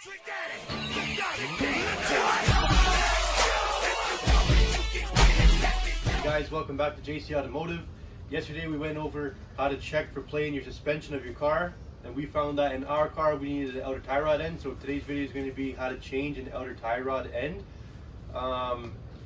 Hey guys, welcome back to JC Automotive. Yesterday we went over how to check for play in your suspension of your car, and we found that in our car we needed an outer tie rod end. So today's video is going to be how to change an outer tie rod end.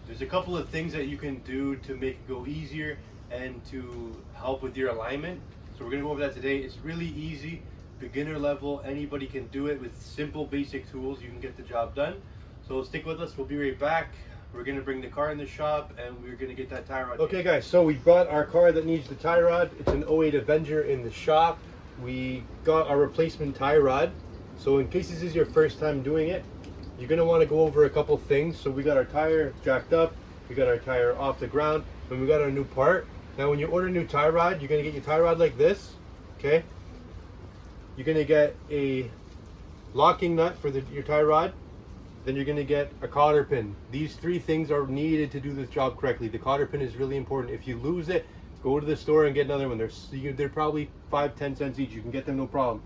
There's a couple of things that you can do to make it go easier and to help with your alignment. So we're going to go over that today. It's really easy, beginner level, anybody can do it with simple basic tools. You can get the job done. So stick with us, we'll be right back. We're going to bring the car in the shop and we're going to get that tie rod. Okay guys, so we brought our car that needs the tie rod. It's an 08 Avenger in the shop. We got our replacement tie rod. So in case this is your first time doing it, you're going to want to go over a couple things. So we got our tire jacked up, we got our tire off the ground, and we got our new part. Now when you order a new tie rod, you're going to get your tie rod like this, okay? You're going to get a locking nut for your tie rod. Then you're going to get a cotter pin. These three things are needed to do this job correctly. The cotter pin is really important. If you lose it, go to the store and get another one. They're probably 5-10 cents each. You can get them no problem.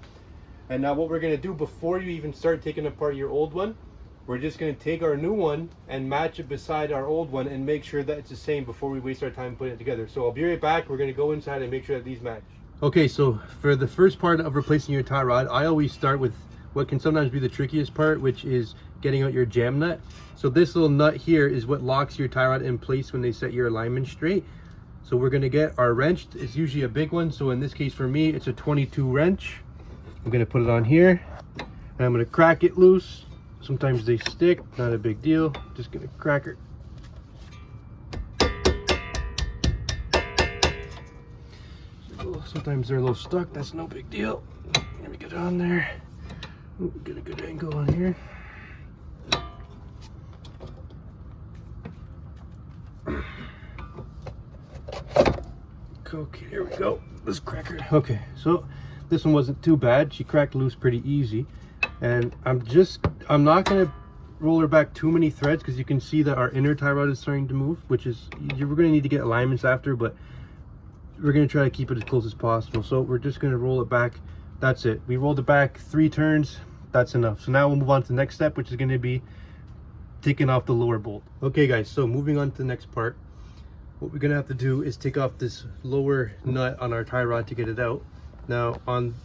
And now what we're going to do before you even start taking apart your old one, we're just going to take our new one and match it beside our old one and make sure that it's the same before we waste our time putting it together. So I'll be right back. We're going to go inside and make sure that these match. Okay, so for the first part of replacing your tie rod, I always start with what can sometimes be the trickiest part, which is getting out your jam nut. So this little nut here is what locks your tie rod in place when they set your alignment straight. So we're going to get our wrench. It's usually a big one, so in this case for me it's a 22 wrench. I'm going to put it on here and I'm going to crack it loose. Sometimes they stick, not a big deal. Just going to crack it. Sometimes they're a little stuck, that's no big deal. Let me get it on there. Ooh, get a good angle on here. Okay, here we go. Let's crack her. Okay, so this one wasn't too bad. She cracked loose pretty easy. And I'm not gonna roll her back too many threads because you can see that our inner tie rod is starting to move, which is, we're gonna need to get alignments after, but we're gonna try to keep it as close as possible. So we're just gonna roll it back. That's it. We rolled it back 3 turns. That's enough. So now we'll move on to the next step, which is going to be taking off the lower bolt. Okay guys, so moving on to the next part, what we're going to have to do is take off this lower nut on our tie rod to get it out. Now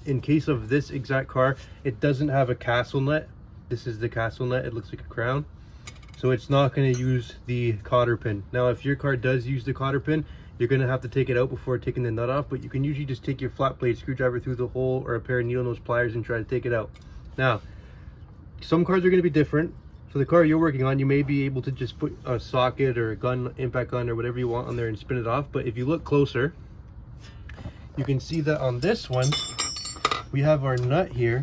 in case of this exact car, it doesn't have a castle nut. This is the castle nut. It looks like a crown, so it's not going to use the cotter pin. Now if your car does use the cotter pin, you're going to have to take it out before taking the nut off, but you can usually just take your flat blade screwdriver through the hole or a pair of needle nose pliers and try to take it out. Now some cars are going to be different. So the car you're working on, you may be able to just put a socket or a gun, impact gun or whatever you want on there and spin it off. But if you look closer, you can see that on this one we have our nut here,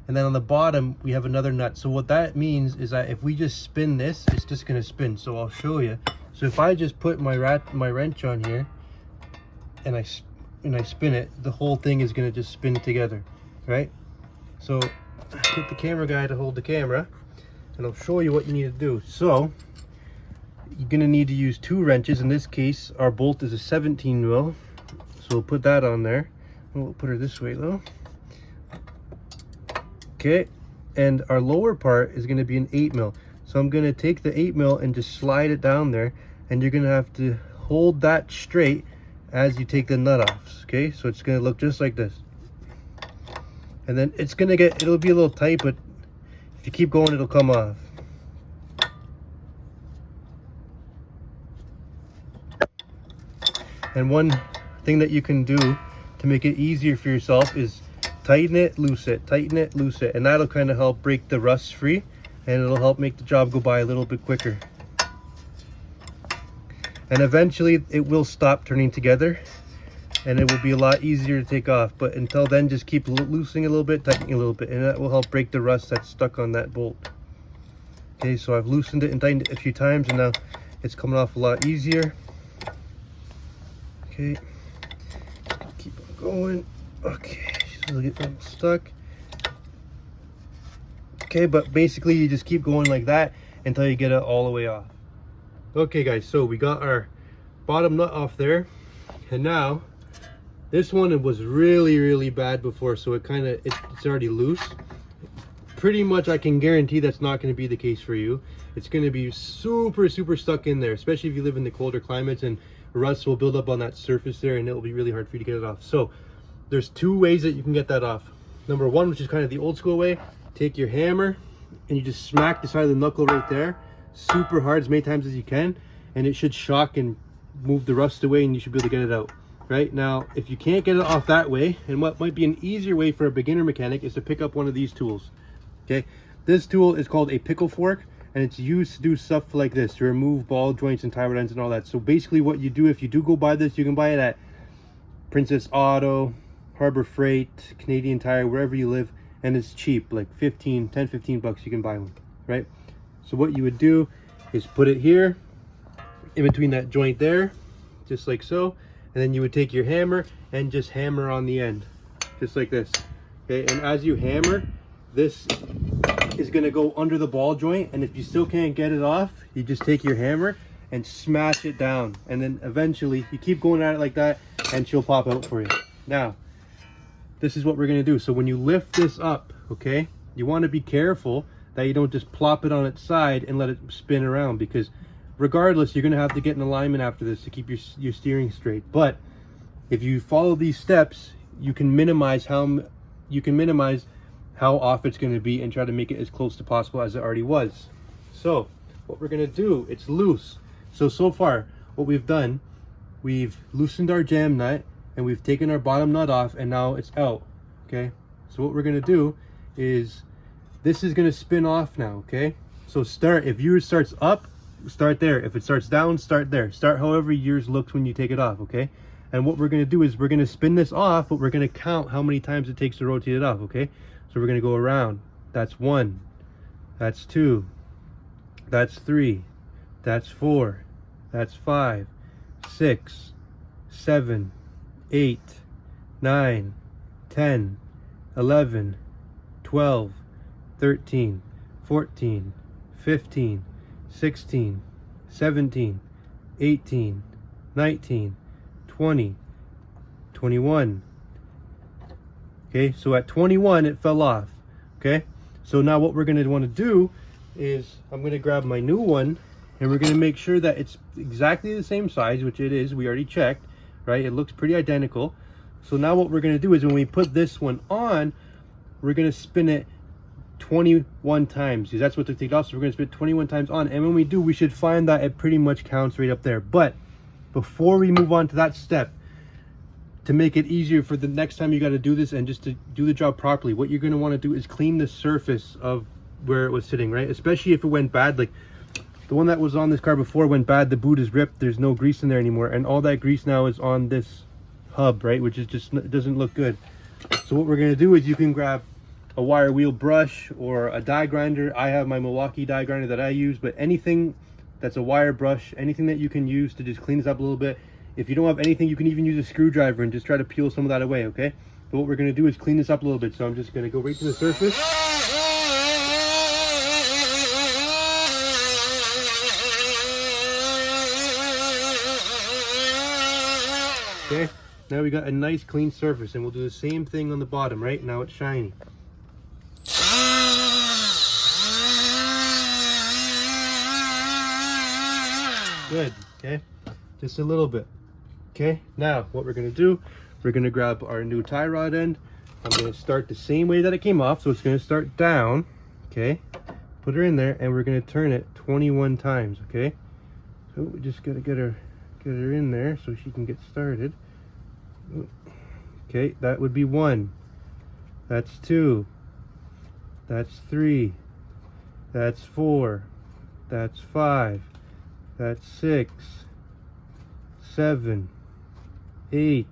and then on the bottom we have another nut. So what that means is that if we just spin this, it's just going to spin. So I'll show you. So if I just put my wrench on here and I spin it, the whole thing is going to just spin together, right? So get the camera guy to hold the camera and I'll show you what you need to do. So you're going to need to use 2 wrenches. In this case our bolt is a 17 mil, so we'll put that on there. We'll put her this way though. Okay, and our lower part is going to be an 8 mil. So I'm going to take the 8 mil and just slide it down there, and you're going to have to hold that straight as you take the nut off. Okay, so it's going to look just like this. And then it'll be a little tight, but if you keep going, it'll come off. And one thing that you can do to make it easier for yourself is tighten it, loose it, tighten it, loose it, and that'll kind of help break the rust free, and it'll help make the job go by a little bit quicker. And eventually it will stop turning together and it will be a lot easier to take off, but until then just keep loosening a little bit, tightening a little bit, and that will help break the rust that's stuck on that bolt. Okay, so I've loosened it and tightened it a few times, and now it's coming off a lot easier. Okay, keep on going. Okay, she's a little stuck. Okay, but basically you just keep going like that until you get it all the way off. Okay guys, so we got our bottom nut off there, and now this one, it was really bad before, so it's already loose. pretty much, I can guarantee that's not going to be the case for you. It's going to be super stuck in there, especially if you live in the colder climates, and rust will build up on that surface there and it will be really hard for you to get it off. So there's two ways that you can get that off. Number one, which is kind of the old school way, take your hammer and you just smack the side of the knuckle right there super hard, as many times as you can, and it should shock and move the rust away and you should be able to get it out. Right now, if you can't get it off that way, and what might be an easier way for a beginner mechanic is to pick up one of these tools. Okay, this tool is called a pickle fork, and it's used to do stuff like this, to remove ball joints and tie rod ends and all that. So basically what you do, if you do go buy this, you can buy it at Princess Auto, Harbor Freight, Canadian Tire, wherever you live, and it's cheap, like 10, 15 bucks you can buy one, right? So what you would do is put it here in between that joint there, just like so, and then you would take your hammer and just hammer on the end, just like this. Okay, and as you hammer, this is going to go under the ball joint, and if you still can't get it off, you just take your hammer and smash it down, and then eventually you keep going at it like that and she'll pop out for you. Now this is what we're going to do. So when you lift this up, okay, you want to be careful that you don't just plop it on its side and let it spin around, because regardless, you're going to have to get in alignment after this to keep your steering straight. But if you follow these steps, you can minimize how off it's going to be and try to make it as close to possible as it already was. So what we're going to do, it's loose. So far what we've done, we've loosened our jam nut and we've taken our bottom nut off, and now it's out. Okay, so what we're going to do is this is going to spin off now. Okay, so if yours starts up, start there. If it starts down, start there. Start however yours looks when you take it off. Okay, and what we're going to do is we're going to spin this off, but we're going to count how many times it takes to rotate it off. Okay, so we're going to go around. That's 1, that's 2, that's 3, that's 4, that's 5, 6, 7, 8, 9, 10, 11, 12, 13, 14, 15, 16, 17, 18, 19, 20, 21. Okay, so at 21 it fell off. Okay, so now what we're going to want to do is I'm going to grab my new one, and we're going to make sure that it's exactly the same size, which it is. We already checked, right? It looks pretty identical. So now what we're going to do is when we put this one on, we're going to spin it 21 times, because that's what to take off. So we're going to spin it 21 times on, and when we do, we should find that it pretty much counts right up there. But before we move on to that step, to make it easier for the next time you got to do this and just to do the job properly, what you're going to want to do is clean the surface of where it was sitting, right? Especially if it went bad, like the one that was on this car before went bad, the boot is ripped, there's no grease in there anymore, and all that grease now is on this hub, right? Which is just, it doesn't look good. So what we're going to do is you can grab a wire wheel brush or a die grinder. I have my Milwaukee die grinder that I use, but anything that's a wire brush, anything that you can use to just clean this up a little bit. If you don't have anything, you can even use a screwdriver and just try to peel some of that away. Okay, but what we're going to do is clean this up a little bit. So I'm just going to go right to the surface. Okay, now we got a nice clean surface, and we'll do the same thing on the bottom. Right now it's shiny. Good. Okay, just a little bit. Okay, now what we're going to do, we're going to grab our new tie rod end. I'm going to start the same way that it came off, so it's going to start down. Okay, put her in there, and we're going to turn it 21 times. Okay, so we just got to get her in there so she can get started. Okay, that would be 1, that's 2, that's 3, that's 4, that's 5, that's 6, 7, 8,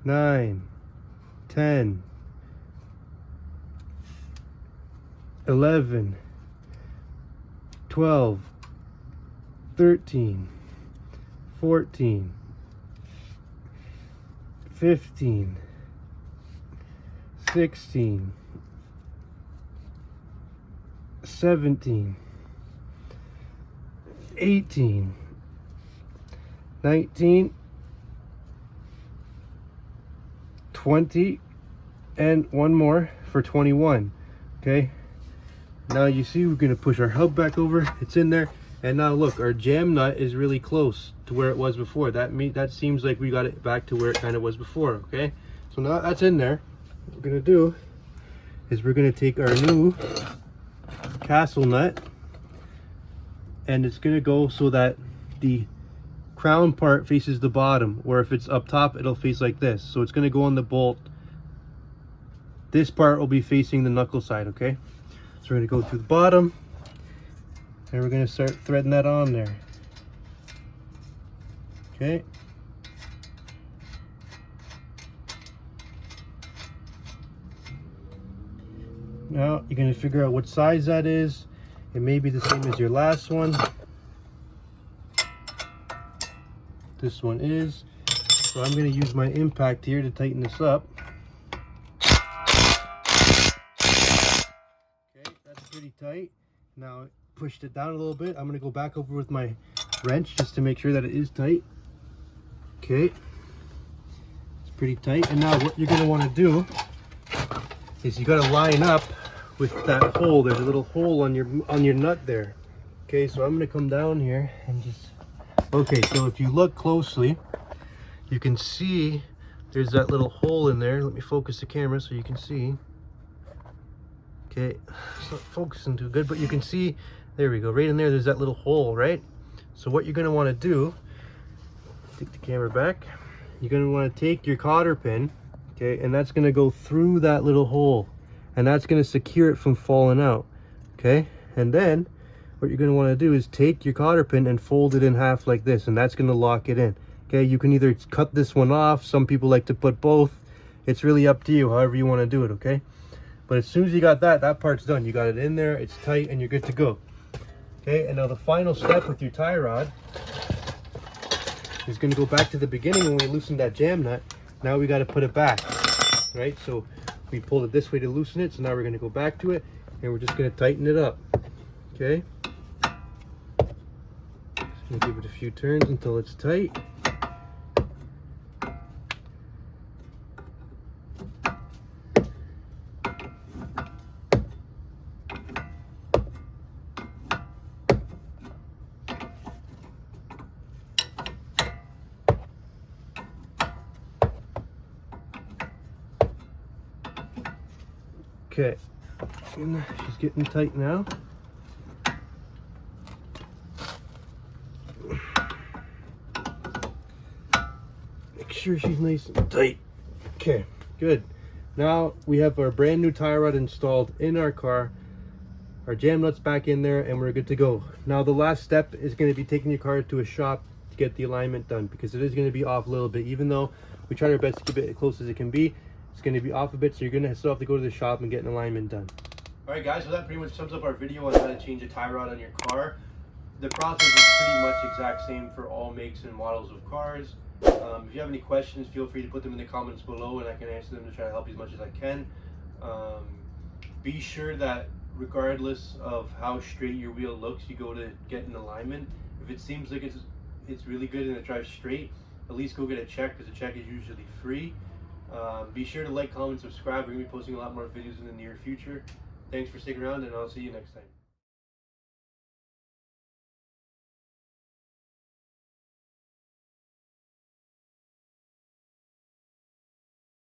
9, 10, 11, 12, 13, 14, 15, 16, 17, 18, 19, 20, and one more for 21. Okay, now you see we're going to push our hub back over. It's in there. And now look, our jam nut is really close to where it was before. That seems like we got it back to where it kind of was before. Okay, so now that's in there. What we're going to do is we're going to take our new castle nut, and it's going to go so that the crown part faces the bottom, or if it's up top it'll face like this. So it's going to go on the bolt. This part will be facing the knuckle side. Okay, so we're going to go through the bottom and we're going to start threading that on there. Okay, now you're going to figure out what size that is. It may be the same as your last one. This one is. So I'm going to use my impact here to tighten this up. Okay, that's pretty tight. Now pushed it down a little bit. I'm going to go back over with my wrench just to make sure that it is tight. Okay, it's pretty tight. And now what you're going to want to do is you got to line up with that hole. There's a little hole on your nut there. Okay, so I'm going to come down here and just, okay, so if you look closely, you can see there's that little hole in there. Let me focus the camera so you can see. Okay, it's not focusing too good, but you can see, there we go, right in there, there's that little hole, right? So what you're going to want to do, take the camera back, you're going to want to take your cotter pin, okay, and that's going to go through that little hole, and that's going to secure it from falling out. Okay, and then what you're going to want to do is take your cotter pin and fold it in half like this, and that's going to lock it in. Okay, you can either cut this one off, some people like to put both. It's really up to you, however you want to do it. Okay, but as soon as you got that part's done. You got it in there, it's tight, and you're good to go. Okay, and now the final step with your tie rod is going to go back to the beginning when we loosened that jam nut. Now we got to put it back, right? So we pulled it this way to loosen it, so now we're going to go back to it, and we're just going to tighten it up. Okay, just going to give it a few turns until it's tight. Okay, she's getting tight now. Make sure she's nice and tight. Okay, good. Now we have our brand new tie rod installed in our car. Our jam nut's back in there, and we're good to go. Now the last step is going to be taking your car to a shop to get the alignment done, because it is going to be off a little bit. Even though we try our best to keep it as close as it can be, it's going to be off a bit, so you're going to still have to go to the shop and get an alignment done. Alright guys, so that pretty much sums up our video on how to change a tie rod on your car. The process is pretty much exact same for all makes and models of cars. If you have any questions, feel free to put them in the comments below, and I can answer them to try to help you as much as I can. Be sure that regardless of how straight your wheel looks, you go to get an alignment. If it seems like it's really good and it drives straight, at least go get a check, because a check is usually free. Be sure to like, comment, subscribe. We're going to be posting a lot more videos in the near future. Thanks for sticking around, and I'll see you next time.